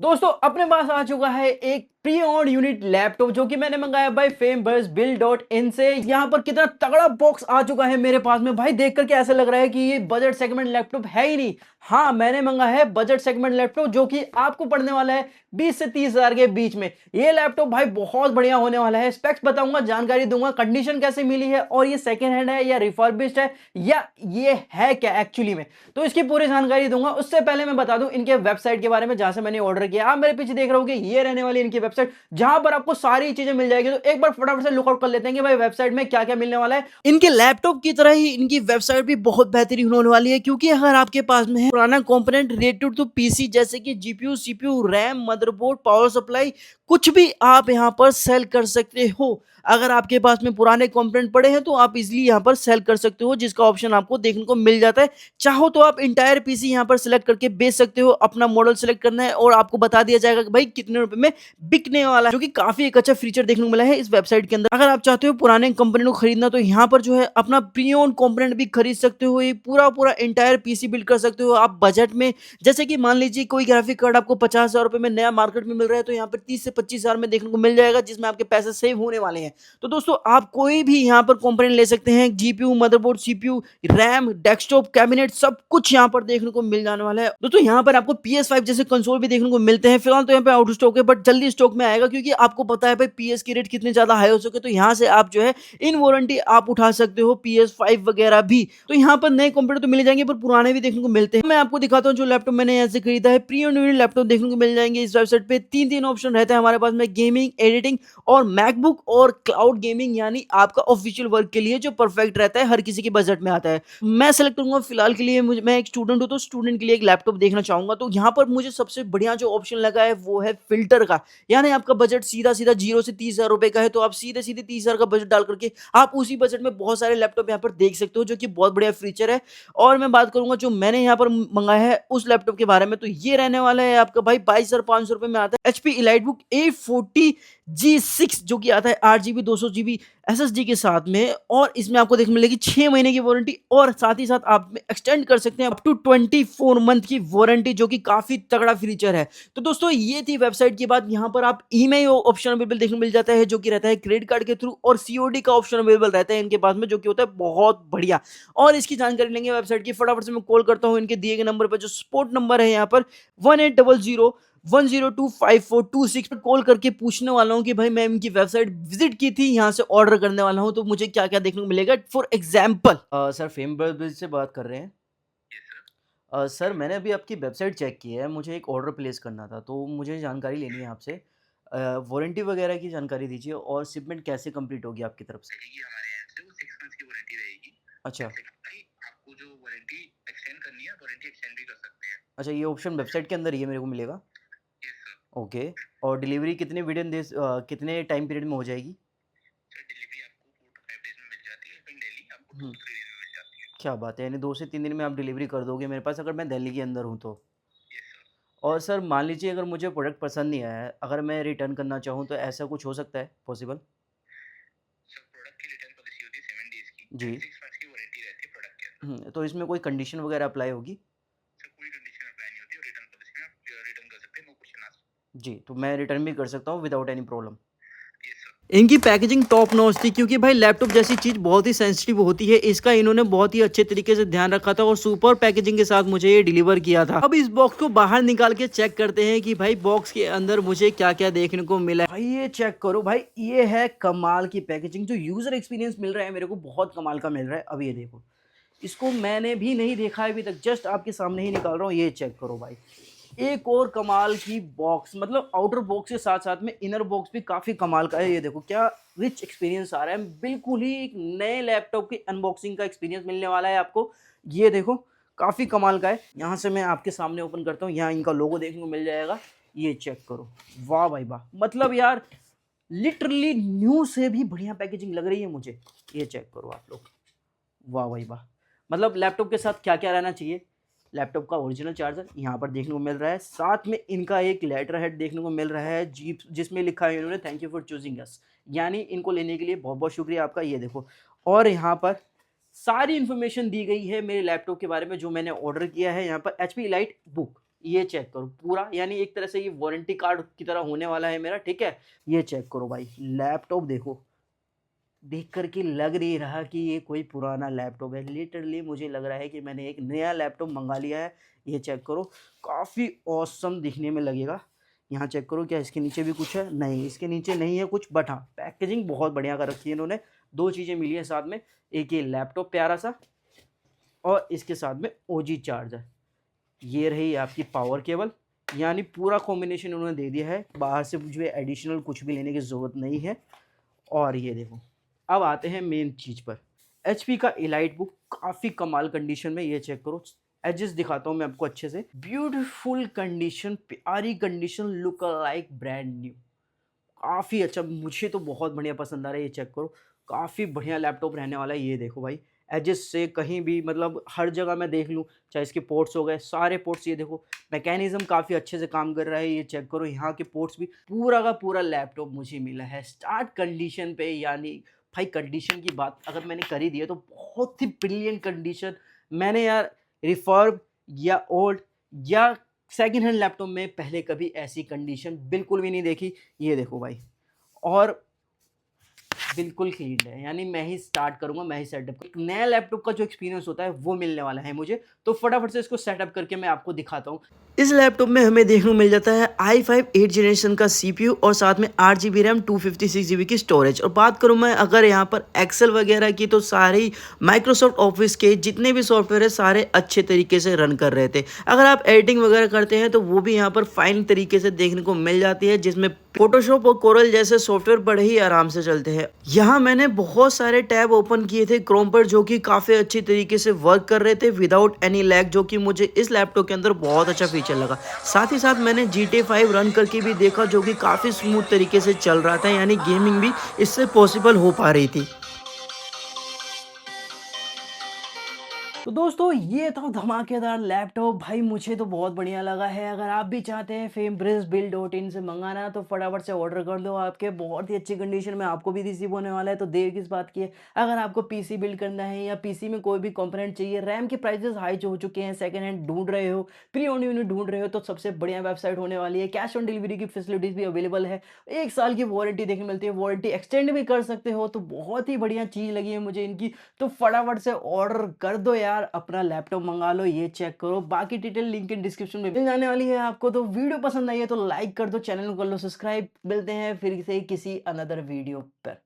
दोस्तों अपने पास आ चुका है एक प्री ऑर्ड यूनिट लैपटॉप जो कि मैंने मंगाया भाई famebuzzbuild.in से। यहाँ पर कितना तगड़ा बॉक्स आ चुका है मेरे पास में भाई, देख करके ऐसा लग रहा है कि ये बजट सेगमेंट लैपटॉप है ही नहीं। हाँ, मैंने मंगाया है बजट सेगमेंट लैपटॉप जो कि आपको पड़ने वाला है 20 से 30 हजार के बीच में। ये लैपटॉप भाई बहुत बढ़िया होने वाला है। स्पेक्स बताऊंगा, जानकारी दूंगा, कंडीशन कैसे मिली है और ये सेकेंड हैंड है या रिफर्बिश्ड है या ये है क्या एक्चुअली में, तो इसकी पूरी जानकारी दूंगा। उससे पहले मैं बता दूं इनके वेबसाइट के बारे में जहां से मैंने ऑर्डर किया। आप मेरे पीछे देख रहे हो ये रहने वाली इनकी वेबसाइट जहां पर आपको सारी चीजें मिल जाएगी। तो एक बार फटाफट से लुकआउट कर लेते हैं कि भाई वेबसाइट में क्या क्या मिलने वाला है। इनके लैपटॉप की तरह ही इनकी वेबसाइट भी बहुत बेहतरीन होने वाली है, क्योंकि अगर आपके पास में है पुराना कंपोनेंट रिलेटेड टू पीसी जैसे कि GPU, CPU, RAM, motherboard, power supply, कुछ भी आप यहां पर सेल कर सकते हो। अगर आपके पास में पुराने कंपोनेंट पड़े हैं तो आप इजीली यहां पर सेल कर सकते हो, जिसका ऑप्शन आपको देखने को मिल जाता है। चाहो तो आप इंटायर पीसी यहाँ पर सिलेक्ट करके बेच सकते हो। अपना मॉडल सिलेक्ट करना है और आपको बता दिया जाएगा कि भाई कितने रुपए में बिकने वाला है, जो कि काफी एक अच्छा फीचर देखने को मिला है इस वेबसाइट के अंदर। अगर आप चाहते हो पुराने कंपोनेंट को खरीदना तो यहाँ पर जो है अपना प्री ओन्ड कंपोनेंट भी खरीद सकते हो। ये पूरा पूरा इंटायर पीसी बिल्ड कर सकते हो आप बजट में। जैसे कि मान लीजिए कोई ग्राफिक कार्ड आपको 50,000 रुपए में नया मार्केट में मिल रहा है, तो यहाँ पर 30 से 25,000 में देखने को मिल जाएगा, जिसमें आपके पैसे सेव होने वाले हैं। तो दोस्तों आप कोई भी यहाँ पर कंपोनेंट ले सकते हैं, GPU, motherboard, CPU, RAM, desktop, cabinet, सब कुछ यहाँ पर देखने को मिल जाने वाला है। दोस्तों यहाँ पर आपको PS5 जैसे कंसोल भी देखने को मिलते हैं। फिलहाल तो यहाँ पे आउट ऑफ स्टॉक है, बट जल्दी स्टॉक में आएगा, क्योंकि आपको पता है भाई PS की रेट कितने ज्यादा हाई हो सके, तो यहाँ से आप जो है इन वारंटी आप उठा सकते हो PS5 वगैरह भी। तो यहाँ पर नए कंप्यूटर तो मिल जाएंगे पर पुराने भी देखने को मिलते हैं। मैं आपको दिखाता हूँ जो लैपटॉप मैंने यहाँ से खरीदा है। प्री ऑर्डर लैपटॉप देखने को मिल जाएंगे इस वेबसाइट पे। तीन तीन ऑप्शन रहता है हमारे पास में, गेमिंग, एडिटिंग और मैकबुक और क्लाउड गेमिंग, यानी आपका ऑफिशियल वर्क के लिए जो परफेक्ट रहता है, हर किसी के बजट में आता है। मैं सेलेक्ट करूंगा फिलहाल के लिए, मैं एक स्टूडेंट हूं तो स्टूडेंट के लिए एक लैपटॉप देखना चाहूंगा। तो यहाँ पर मुझे सबसे बढ़िया जो ऑप्शन लगा है वो है फिल्टर का। यानी आपका बजट सीधा सीधा 0 से 30 हजार रुपए का है, तो आप सीधे सीधे 30 हजार का बजट डाल करके आप उसी बजट में बहुत सारे लैपटॉप यहाँ पर देख सकते हो, जो कि बहुत बढ़िया फीचर है। और मैं बात करूंगा जो मैंने यहाँ पर मंगाया है उस लैपटॉप के बारे में, तो ये रहने वाला है आपका भाई 22,500 रुपए में आता है HP EliteBook A40G6, जो कि आता है 8 GB 200 GB SSD के साथ में। और इसमें आपको देखने मिलेगी 6 महीने की वारंटी, और साथ ही साथ आप एक्सटेंड कर सकते हैं अप टू 24 मंथ की वारंटी, जो कि काफी तगड़ा फीचर है। तो दोस्तों ये थी वेबसाइट की बात। यहाँ पर आप ईएमआई ऑप्शन अवेलेबल देखने को मिल जाता है, जो कि रहता है क्रेडिट कार्ड के थ्रू, और सीओडी का ऑप्शन अवेलेबल रहता है इनके पास में, जो कि होता है बहुत बढ़िया। और इसकी जानकारी लेंगे वेबसाइट की। फटाफट से मैं कॉल करता हूँ इनके दिए गए नंबर पर, जो सपोर्ट नंबर है यहाँ पर 1800 1025426 पर कॉल करके पूछने वाला हूँ कि भाई मैं इनकी वेबसाइट विजिट की थी, यहाँ से ऑर्डर करने वाला हूँ, तो मुझे क्या क्या देखने को मिलेगा। फॉर एग्जाम्पल सर फेमबर्ज से बात कर रहे हैं। सर मैंने अभी आपकी वेबसाइट चेक की है, मुझे एक ऑर्डर प्लेस करना था, तो मुझे जानकारी लेनी है आपसे। वारंटी वगैरह की जानकारी दीजिए, और शिपमेंट कैसे कंप्लीट होगी आपकी तरफ से। रहेगी हमारे यहाँ से, वो 6 मंथ्स की वारंटी रहेगी। अच्छा जैसे कि भाई आपको जो वारंटी एक्सटेंड करनी है, वारंटी एक्सटेंड भी कर सकते हैं। अच्छा, ये ऑप्शन वेबसाइट के अंदर ही है, मेरे को मिलेगा। Yes sir. ओके। और डिलीवरी कितने विदिन दिस कितने टाइम पीरियड में हो जाएगी। सर डिलीवरी आपको 4 टू 5 डेज में मिल जाती है, लेकिन दिल्ली आपको 2 हम्म, टू 3 डेज में मिल जाती है। क्या बात है, यानी 2 से 3 दिन में आप डिलीवरी कर दोगे मेरे पास, अगर मैं दिल्ली के अंदर हूँ तो। Yes sir. और सर मान लीजिए अगर मुझे प्रोडक्ट पसंद नहीं आया है, अगर मैं रिटर्न करना चाहूँ तो ऐसा कुछ हो सकता है पॉसिबल। सर प्रोडक्ट की रिटर्न पॉलिसी होती है 7 डेज की, जी। एंड 6 मंथ्स की वारंटी रहती है प्रोडक्ट के अंदर। तो इसमें कोई कंडीशन वगैरह अप्लाई होगी। सर कोई कंडीशन अप्लाई नहीं होती, रिटर्न पॉलिसी में आप रिटर्न कर सकते हैं, नो क्वेश्चन आस्क्ड। जी, तो मैं रिटर्न भी कर सकता हूँ without any problem. Yes sir. इनकी पैकेजिंग टॉप नॉच थी, क्योंकि भाई लैपटॉप जैसी चीज़ बहुत ही सेंसिटिव होती है, इसका इन्होंने बहुत ही अच्छे तरीके से ध्यान रखा था और सुपर पैकेजिंग के साथ मुझे ये डिलीवर किया था। अब इस बॉक्स को बाहर निकाल के चेक करते हैं कि भाई बॉक्स के अंदर मुझे क्या क्या देखने को मिला है। भाई ये चेक करो भाई, ये है कमाल की पैकेजिंग। जो यूजर एक्सपीरियंस मिल रहा है मेरे को बहुत कमाल का मिल रहा है। अब ये देखो, इसको मैंने भी नहीं देखा है अभी तक, जस्ट आपके सामने ही निकाल रहा हूँ। ये चेक करो भाई, एक और कमाल की बॉक्स, मतलब आउटर बॉक्स के साथ साथ में इनर बॉक्स भी काफी कमाल का है। ये देखो क्या रिच एक्सपीरियंस आ रहा है, बिल्कुल ही एक नए लैपटॉप की अनबॉक्सिंग का एक्सपीरियंस मिलने वाला है आपको। ये देखो काफी कमाल का है। यहाँ से मैं आपके सामने ओपन करता हूँ, यहाँ इनका लोगो देखने को मिल जाएगा। ये चेक करो, वाह भाई वाह, मतलब यार लिटरली न्यू से भी बढ़िया पैकेजिंग लग रही है मुझे। ये चेक करो आप लोग, वाह भाई वाह। मतलब लैपटॉप के साथ क्या क्या रहना चाहिए। लैपटॉप का ओरिजिनल चार्जर यहाँ पर देखने को मिल रहा है, साथ में इनका एक लेटर हेड देखने को मिल रहा है जी, जिसमें लिखा है इन्होंने थैंक यू फॉर चूजिंग अस, यानी इनको लेने के लिए बहुत बहुत शुक्रिया आपका। ये देखो, और यहाँ पर सारी इन्फॉर्मेशन दी गई है मेरे लैपटॉप के बारे में जो मैंने ऑर्डर किया है। यहाँ पर HP EliteBook ये चेक करो पूरा, यानी एक तरह से ये वारंटी कार्ड की तरह होने वाला है मेरा, ठीक है। ये चेक करो भाई, लैपटॉप देखो, देख कर के लग नहीं रहा कि ये कोई पुराना लैपटॉप है। लिटरली मुझे लग रहा है कि मैंने एक नया लैपटॉप मंगा लिया है। ये चेक करो, काफ़ी ऑसम दिखने में लगेगा। यहाँ चेक करो, क्या इसके नीचे भी कुछ है? नहीं, इसके नीचे नहीं है कुछ, बट हाँ पैकेजिंग बहुत बढ़िया कर रखी है इन्होंने। 2 चीज़ें मिली हैं साथ में, एक ये लैपटॉप प्यारा सा और इसके साथ में ओजी चार्जर। ये रही आपकी पावर केबल, यानी पूरा कॉम्बिनेशन उन्होंने दे दिया है। बाहर से मुझे एडिशनल कुछ भी लेने की ज़रूरत नहीं है। और ये देखो, अब आते हैं मेन चीज़ पर। एचपी का एलाइट बुक काफ़ी कमाल कंडीशन में, ये चेक करो। एजेस दिखाता हूँ मैं आपको अच्छे से। ब्यूटीफुल कंडीशन, प्यारी condition, look like brand new. काफ़ी अच्छा, मुझे तो बहुत बढ़िया पसंद आ रहा है। ये चेक करो, काफ़ी बढ़िया लैपटॉप रहने वाला है। ये देखो भाई, एजेस से कहीं भी मतलब हर जगह मैं देख लूँ, चाहे इसके पोर्ट्स हो गए, सारे पोर्ट्स, ये देखो मैकेनिज़्म काफ़ी अच्छे से काम कर रहा है। ये चेक करो, यहाँ के पोर्ट्स भी, पूरा का पूरा लैपटॉप मुझे मिला है स्टार्ट कंडीशन पे। यानी भाई कंडीशन की बात अगर मैंने कर ही दी है तो बहुत ही ब्रिलियंट कंडीशन। मैंने यार रिफर्ब या ओल्ड या सेकंड हैंड लैपटॉप में पहले कभी ऐसी कंडीशन बिल्कुल भी नहीं देखी। ये देखो भाई, और बिल्कुल क्लीन है, यानी मैं ही स्टार्ट करूँगा, मैं ही सेटअप। एक नया लैपटॉप का जो एक्सपीरियंस होता है वो मिलने वाला है मुझे, तो फटाफट से इसको सेटअप करके मैं आपको दिखाता हूँ। इस लैपटॉप में हमें देखने को मिल जाता है i5 8 जनरेशन का CPU और साथ में 8 GB रैम 256 GB की स्टोरेज। और बात करूँ मैं अगर यहाँ पर एक्सेल वगैरह की, तो सारे माइक्रोसॉफ्ट ऑफिस के जितने भी सॉफ्टवेयर है सारे अच्छे तरीके से रन कर रहे थे। अगर आप एडिटिंग वगैरह करते हैं तो वो भी यहाँ पर फाइन तरीके से देखने को मिल जाती है, जिसमें फोटोशॉप और कोरल जैसे सॉफ्टवेयर बड़े ही आराम से चलते हैं। यहाँ मैंने बहुत सारे टैब ओपन किए थे क्रोम पर, जो कि काफ़ी अच्छी तरीके से वर्क कर रहे थे विदाउट एनी लैग, जो कि मुझे इस लैपटॉप के अंदर बहुत अच्छा फीचर लगा। साथ ही साथ मैंने GTA 5 रन करके भी देखा, जो कि काफ़ी स्मूथ तरीके से चल रहा था, यानी गेमिंग भी इससे पॉसिबल हो पा रही थी। तो दोस्तों ये था धमाकेदार लैपटॉप, भाई मुझे तो बहुत बढ़िया लगा है। अगर आप भी चाहते हैं FameBriz-Build.in से मंगाना तो फटाफट से ऑर्डर कर दो, आपके बहुत ही अच्छी कंडीशन में आपको भी रिसीव होने वाला है, तो देर किस बात की है। अगर आपको पीसी बिल्ड करना है या पीसी में कोई भी कंपोनेंट चाहिए, रैम के प्राइसेस हाई हो चुके हैं, सेकंड हैंड ढूंढ रहे हो, प्री ओन्ड यूनिट ढूंढ रहे हो, तो सबसे बढ़िया वेबसाइट होने वाली है। कैश ऑन डिलीवरी की फैसिलिटीज भी अवेलेबल है, 1 साल की वारंटी देखने मिलती है, वारंटी एक्सटेंड भी कर सकते हो, तो बहुत ही बढ़िया चीज़ लगी है मुझे इनकी। तो फटाफट से ऑर्डर कर दो यार, अपना लैपटॉप मंगा लो। ये चेक करो, बाकी डिटेल लिंक इन डिस्क्रिप्शन में मिल जाने वाली है आपको। तो वीडियो पसंद आई है तो लाइक कर दो, चैनल को कर लो सब्सक्राइब। मिलते हैं फिर से किसी अनदर वीडियो पर।